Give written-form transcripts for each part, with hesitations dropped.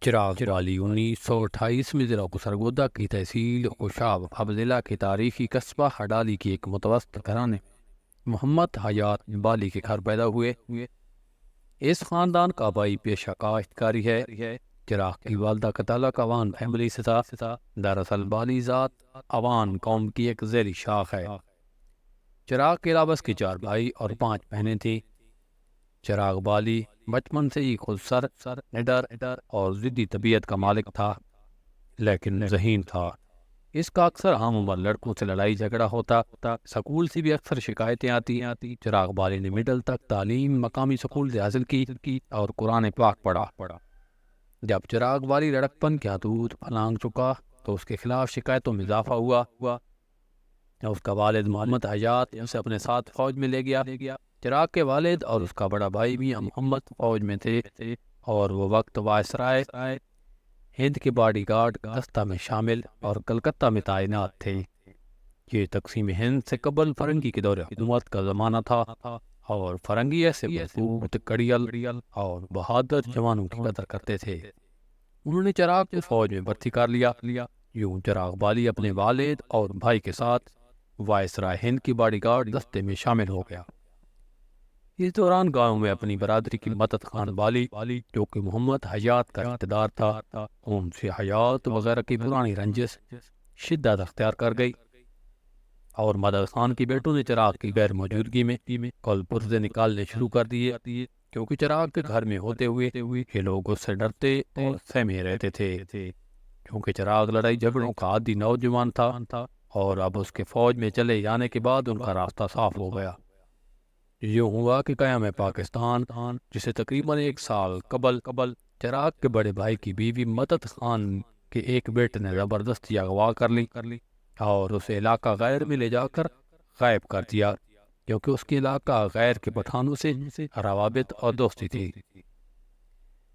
چراغ والی 1928 میں ضلع سرگودا کی تحصیل خوشاب اب ضلع کے تاریخی قصبہ ہڈالی کی ایک متوسط گھرانے محمد حیات بالی کے گھر پیدا ہوئے۔ اس خاندان کا آبائی پیشہ کاشتکاری ہے۔ چراغ کی والدہ کا تعلق عوان فیملی سے تھا۔ دراصل بالی ذات عوان قوم کی ایک ذیلی شاخ ہے۔ چراغ کے علاوہ اس کے 4 بھائی اور 5 بہنیں تھیں۔ چراغ بالی بچپن سے ہی خود سر نڈر اور ضدی طبیعت کا مالک تھا، لیکن ذہین تھا۔ اس کا اکثر عام عمر لڑکوں سے لڑائی جھگڑا ہوتا۔ سکول سے بھی اکثر شکایتیں آتی۔ چراغ بالی نے مڈل تک تعلیم مقامی سکول سے حاصل کی اور قرآن پاک پڑھا۔ جب چراغ بالی لڑکپن کے حدود پھلانگ چکا تو اس کے خلاف شکایتوں میں اضافہ ہوا۔ اس کا والد محمد حیات اسے اپنے ساتھ فوج میں لے گیا۔ چراغ کے والد اور اس کا بڑا بھائی میاں محمد فوج میں تھے اور وہ وقت وائسرائے ہند کے باڈی گارڈ دستہ میں شامل اور کلکتہ میں تعینات تھے۔ یہ تقسیم ہند سے قبل فرنگی کے دور حکومت کا زمانہ تھا اور فرنگی ایسے مضبوط کڑیل اور بہادر جوانوں کی قدر کرتے تھے۔ انہوں نے چراغ کو فوج میں بھرتی کر لیا۔ یوں چراغ بالی اپنے والد اور بھائی کے ساتھ وائسرائے ہند کی باڈی گارڈ دستے میں شامل ہو گیا۔ اس دوران گاؤں میں اپنی برادری کی مدد خان بالی جو کہ محمد حیات کا رشتہ دار تھا، ان سے حیات وغیرہ کی پرانی رنجش شدت اختیار کر گئی اور مدد خان کی بیٹوں نے چراغ کی غیر موجودگی میں کل پرزے نکالنے شروع کر دیے، کیونکہ چراغ کے گھر میں ہوتے ہوئے یہ لوگ اس سے ڈرتے اور سہمے رہتے تھے۔ کیونکہ چراغ لڑائی جھگڑوں کا عادی نوجوان تھا اور اب اس کے فوج میں چلے جانے کے بعد ان کا راستہ صاف ہو گیا۔ یوں ہوا کہ قیام پاکستان، جسے تقریباً 1 سال قبل چراغ کے بڑے بھائی کی بیوی مدد خان کے ایک بیٹے نے زبردستی اغوا کر لی اور اسے علاقہ غیر میں لے جا کر غائب کر دیا، کیونکہ اس کے علاقہ غیر کے پٹھانوں سے روابط اور دوستی تھی۔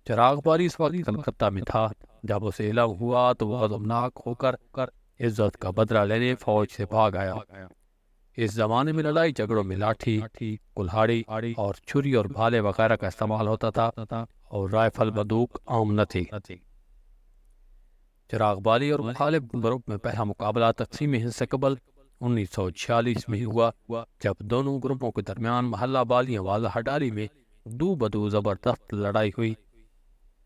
چراغ بالی اس وقت کلکتہ میں تھا۔ جب اسے علم ہوا تو وہ غضبناک ہو کر عزت کا بدلہ لینے فوج سے بھاگ آیا۔ اس زمانے میں لڑائی جھگڑوں میں لاٹھی، کلہاڑی اور چھری اور بھالے وغیرہ کا استعمال ہوتا تھا اور رائفل بندوق عام نہ تھی۔ چراغ بالی اور مخالف گروپ میں پہلا مقابلہ تقسیم ہند سے قبل 1946 میں ہوا، جب دونوں گروپوں کے درمیان محلہ بالیاں والا ہڈالی میں دو بدو زبردست لڑائی ہوئی۔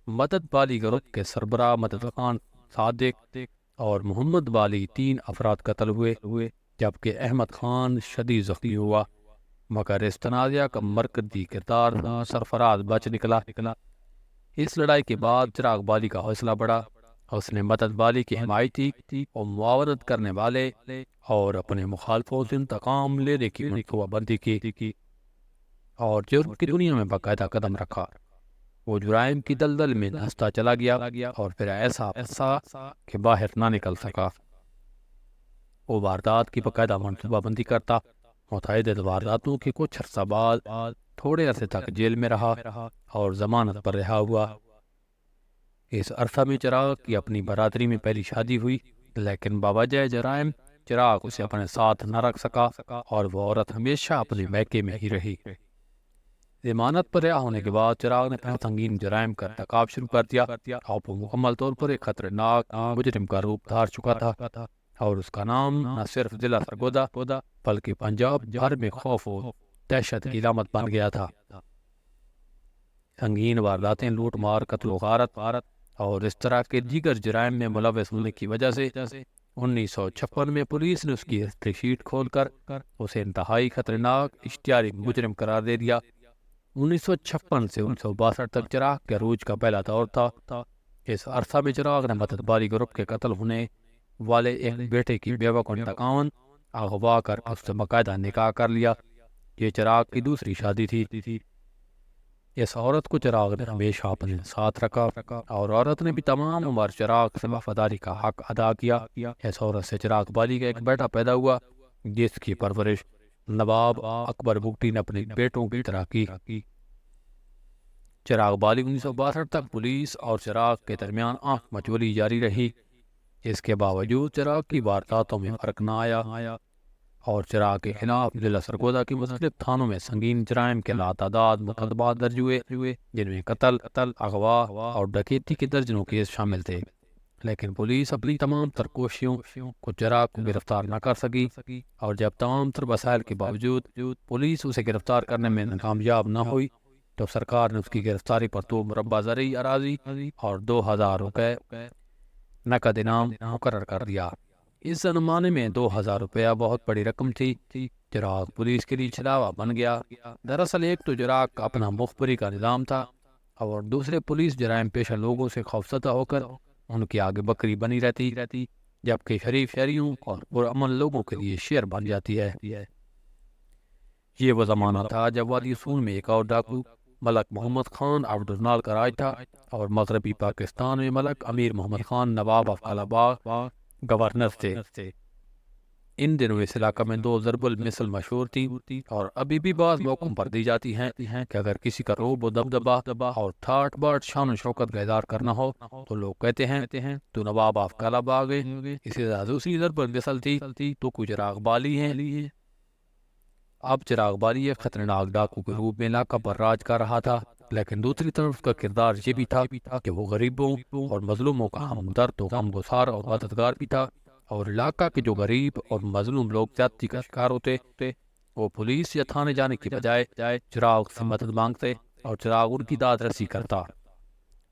مدد بالی گروپ کے سربراہ مدد خان صادق اور محمد بالی 3 افراد قتل ہوئے، جبکہ احمد خان شدید زخمی ہوا، مگر اس تنازعہ کا مرکزی کردار سرفراز بچ نکلا۔ اس لڑائی کے بعد چراغ بالی کا حوصلہ بڑھا۔ اس نے مدد بالی کی حمایتی اور معاونت کرنے والے اور اپنے مخالفوں سے انتقام لینے کی منصوبہ بندی کی اور جرم کی دنیا میں باقاعدہ قدم رکھا۔ وہ جرائم کی دلدل میں دھنستا چلا گیا اور پھر ایسا کہ باہر نہ نکل سکا۔ وہ واردات کی باقاعدہ منصوبہ بندی کرتا، متعدد وارداتوں کے کچھ عرصہ بعد تھوڑے عرصے تک جیل میں رہا اور ضمانت پر رہا ہوا۔ اس عرصہ میں چراغ کی اپنی برادری میں پہلی شادی ہوئی، لیکن بوجہ جرائم چراغ اسے اپنے ساتھ نہ رکھ سکا اور وہ عورت ہمیشہ اپنے میکے میں ہی رہی۔ ضمانت پر رہا ہونے کے بعد چراغ نے پہلے سنگین جرائم کا ارتکاب شروع کر دیا اور وہ مکمل طور پر ایک خطرناک مجرم کا روپ دھار چکا تھا اور اس کا نام نہ صرف ضلع سرگودا بلکہ پنجاب بھر میں خوف و دہشت کی علامت بن گیا تھا۔ سنگین وارداتیں، لوٹ مار، قتل و غارت اور اس طرح کے دیگر جرائم میں ملوث ہونے کی وجہ سے 1956 میں پولیس نے اس کی ہسٹری شیٹ کھول کر اسے انتہائی خطرناک اشتہاری مجرم قرار دے دیا۔ 1956 سے 1962 تک چراغ کے عروج کا پہلا دور تھا۔ اس عرصہ میں چراغ نے مدد بالی گروپ کے قتل ہونے والے ایک بیٹے کی بیوہ کو انتقام اغوا کر اس سے باقاعدہ نکاح کر لیا۔ یہ چراغ کی دوسری شادی تھی۔ اس عورت کو چراغ نے ہمیشہ اپنے ساتھ رکھا اور عورت نے بھی تمام عمر چراغ سے وفاداری کا حق ادا کیا۔ اس عورت سے چراغ بالی کا ایک بیٹا پیدا ہوا جس کی پرورش نواب اکبر بگٹی نے اپنے بیٹوں کی طرح کی۔ چراغ بالی 1962 تک پولیس اور چراغ کے درمیان آنکھ مچولی جاری رہی۔ اس کے باوجود چراغ کی وارداتوں میں فرق نہ آیا۔ اور چراغ کے خلاف ضلع سرگودا کے مختلف تھانوں میں سنگین جرائم کے لاتعداد مقدمات درج ہوئے جن میں قتل، اغوا اور ڈکیتی کے درجنوں کیس شامل تھے، لیکن پولیس اپنی تمام تر کوششوں کو چراغ کو گرفتار نہ کر سکی، اور جب تمام تر وسائل کے باوجود پولیس اسے گرفتار کرنے میں کامیاب نہ ہوئی تو سرکار نے اس کی گرفتاری پر 2 مربع زرعی اراضی اور 2000 روپے نقد انعام مقرر کر دیا۔ اس زمانے میں 2000 روپیہ بہت بڑی رقم تھی۔ چراغ پولیس کے لیے چھلاوا بن گیا۔ دراصل ایک تو چراغ کا اپنا مخبری کا نظام تھا اور دوسرے پولیس جرائم پیشہ لوگوں سے خوفزدہ ہو کر ان کے آگے بکری بنی رہتی، جبکہ شریف شہریوں اور پرامن لوگوں کے لیے شیر بن جاتی ہے۔ یہ وہ زمانہ تھا جب وادی سون میں ایک اور ڈاکو ملک محمد خان عبدالنال کا راج تھا اور مغربی پاکستان میں ملک امیر محمد خان نواب افضل آباد گورنر تھے۔ ان دنوں اس علاقہ میں 2 ضرب المثل مشہور تھی اور ابھی بھی بعض موقعوں پر دی جاتی ہیں کہ اگر کسی کا روب و دبدبہ اور ٹھاٹ باٹ شان و شوکت کا اظہار کرنا ہو تو لوگ کہتے ہیں تو نواب افضل آباد ہے۔ اسی طرح دوسری ضرب المثل تھی تو کوئی چراغ بالی ہے۔ اب چراغ بالی ایک خطرناک ڈاکو کے روپ میں علاقہ پر راج کر رہا تھا، لیکن دوسری طرف اس کا کردار یہ بھی تھا کہ وہ غریبوں اور مظلوموں کا ہمدرد و غمگسار اور مددگار بھی تھا، اور علاقہ کے جو غریب اور مظلوم لوگ زیادتی کا شکار ہوتے وہ پولیس یا تھانے جانے کی بجائے چراغ سے مدد مانگتے اور چراغ ان کی داد رسی کرتا،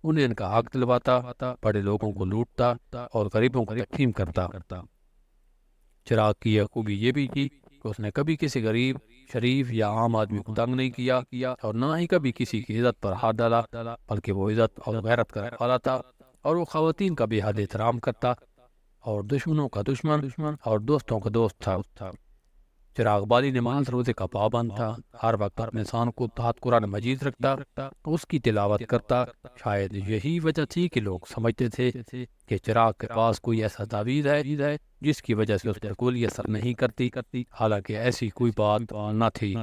انہیں ان کا حق دلواتا، بڑے لوگوں کو لوٹتا اور غریبوں کو یتیم کرتا۔ چراغ کی یہ خوبی یہ بھی تھی کہ اس نے کبھی کسی غریب، شریف یا عام آدمی کو تنگ نہیں کیا اور نہ ہی کبھی کسی کی عزت پر ہاتھ ڈالا، بلکہ وہ عزت اور غیرت کا رکھنے والا تھا اور وہ خواتین کا بے حد احترام کرتا اور دشمنوں کا دشمن اور دوستوں کا دوست تھا۔ چراغ بالی نماز روزے کا پابند تھا، ہر وقت اپنے انسان کو تحت قرآن مجید رکھتا، اس کی تلاوت کرتا۔ شاید یہی وجہ تھی کہ لوگ سمجھتے تھے کہ چراغ کے پاس کوئی ایسا تعویذ ہے جس کی وجہ سے اس پر کوئی اثر نہیں کرتی، حالانکہ ایسی کوئی بات نہ تھی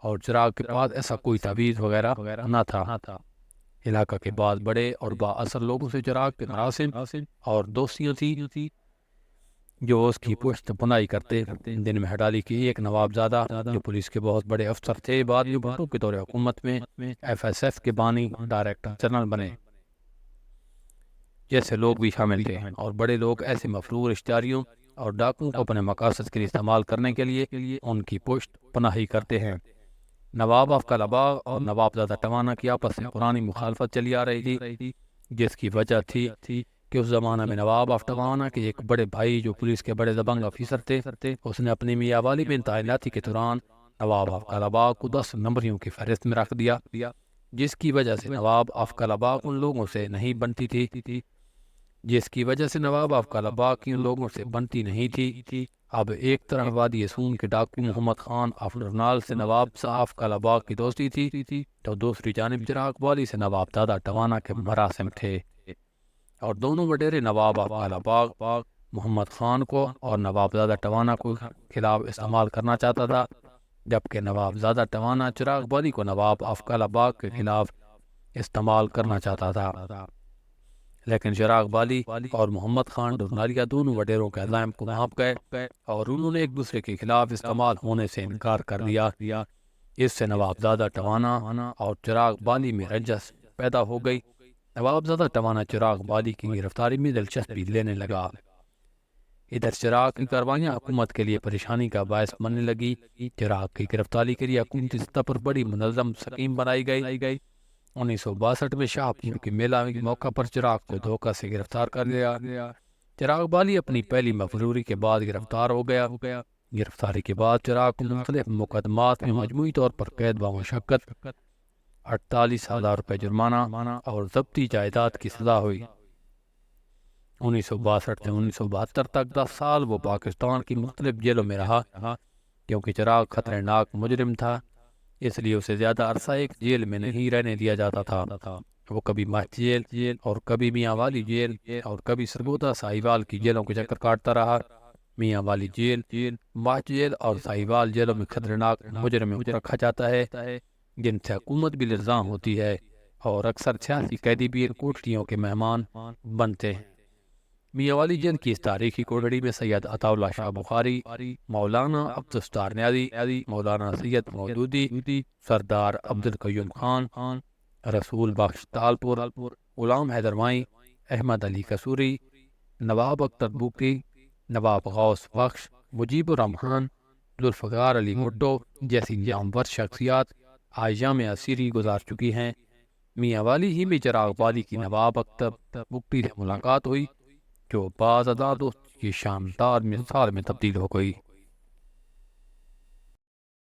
اور چراغ کے پاس ایسا کوئی تعویذ وغیرہ نہ تھا۔ علاقہ کے بعد بڑے اور با اثر لوگوں سے چراغ کے مراسم اور دوستیاں تھی جو اس کی پشت پناہی کرتے۔ دن میں ہڈالی کے ایک نواب زادہ جو پولیس کے بہت بڑے افسر تھے، بعد میں بھٹو کے دور حکومت میں FSF کے بانی ڈائریکٹر جنرل بنے، جیسے لوگ بھی شامل تھے، اور بڑے لوگ ایسے مفرور اشتہاریوں اور ڈاکوں کو اپنے مقاصد کے لیے استعمال کرنے کے لیے ان کی پشت پناہی کرتے ہیں۔ نواب افضل آباد اور نواب زادہ ٹوانا کی آپس میں پرانی مخالفت چلی آ رہی تھی، جس کی وجہ تھی کہ اس زمانہ میں نواب ٹوانا کے ایک بڑے بھائی جو پولیس کے بڑے دبنگ افیسر تھے، اس نے اپنی میاں والی میں تعیناتی کے دوران نواب افضل آباد کو 10 نمبریوں کی فہرست میں رکھ دیا، جس کی وجہ سے نواب افضل آباد ان لوگوں سے نہیں بنتی تھی اب ایک طرف وادی سون کے ڈاکو محمد خان عبدالنال سے نواب افضل آباد کی دوستی تھی تو دوسری جانب چراغ بالی سے نواب زادہ ٹوانا کے مراسم تھے، اور دونوں وڈیرے نواب افضل آباد محمد خان کو اور نواب زادہ ٹوانا کو خلاف استعمال کرنا چاہتا تھا، جبکہ نواب زادہ ٹوانا چراغ بالی کو نواب افضل آباد کے خلاف استعمال کرنا چاہتا تھا، لیکن چراغ بالی اور محمد خان عبدالنالیہ دونوں وڈیروں کے عزائم کو بھانپ گئے اور انہوں نے ایک دوسرے کے خلاف استعمال ہونے سے انکار کر دیا۔ اس سے نواب زادہ ٹوانا اور چراغ بالی میں رنجش پیدا ہو گئی۔ نواب زادہ ٹوانا چراغ بالی کی گرفتاری میں دلچسپی لینے لگا۔ ادھر چراغ کی کاروائیاں حکومت کے لیے پریشانی کا باعث بننے لگی۔ چراغ کی گرفتاری کے لیے حکومتی سطح پر بڑی منظم سکیم بنائی گئی۔ 1962 میں شاہ پور کے میلہ کے موقع پر چراغ کو دھوکہ سے گرفتار کر لیا گیا۔ چراغ بالی اپنی پہلی مفروری کے بعد گرفتار ہو گیا۔ گرفتاری کے بعد چراغ کو مختلف مقدمات میں مجموعی طور پر قید بمشقت 48,000 روپے جرمانہ اور ضبطی جائیداد کی سزا ہوئی۔ 1962 سے 1972 تک 10 سال وہ پاکستان کی مختلف جیلوں میں رہا۔ کیونکہ چراغ خطرناک مجرم تھا، اس لیے اسے زیادہ عرصہ ایک جیل میں نہیں رہنے دیا جاتا تھا۔ وہ کبھی مہد جیل اور کبھی میاں والی جیل اور کبھی سرگودا ساہیوال کی جیلوں کے چکر کاٹتا رہا۔ میاں والی جیل، مہد جیل اور ساہیوال جیلوں میں خطرناک مجرموں کو رکھا جاتا ہے جن سے حکومت بھی لرزاں ہوتی ہے، اور اکثر سیاسی قیدی بھی ان کوٹڑیوں کے مہمان بنتے ہیں۔ میاں والی جن کی اس تاریخی کوٹڑی میں سید عطا اللہ شاہ بخاری، مولانا عبدالستار نیازی، مولانا سید مودودی، سردار عبد القیوم خان، رسول بخش تالپور، غلام حیدر مائی، احمد علی قصوری، نواب اختر بگٹی، نواب غوث بخش، مجیب الرحمان، ذوالفقار علی بھٹو جیسی نامور شخصیات ایام اسیری گزار چکی ہیں۔ میاں والی ہی میں چراغ والی کی نواب اختر بگٹی سے ملاقات ہوئی، جو بعض اداد کی شاندار مثال میں تبدیل ہو گئی۔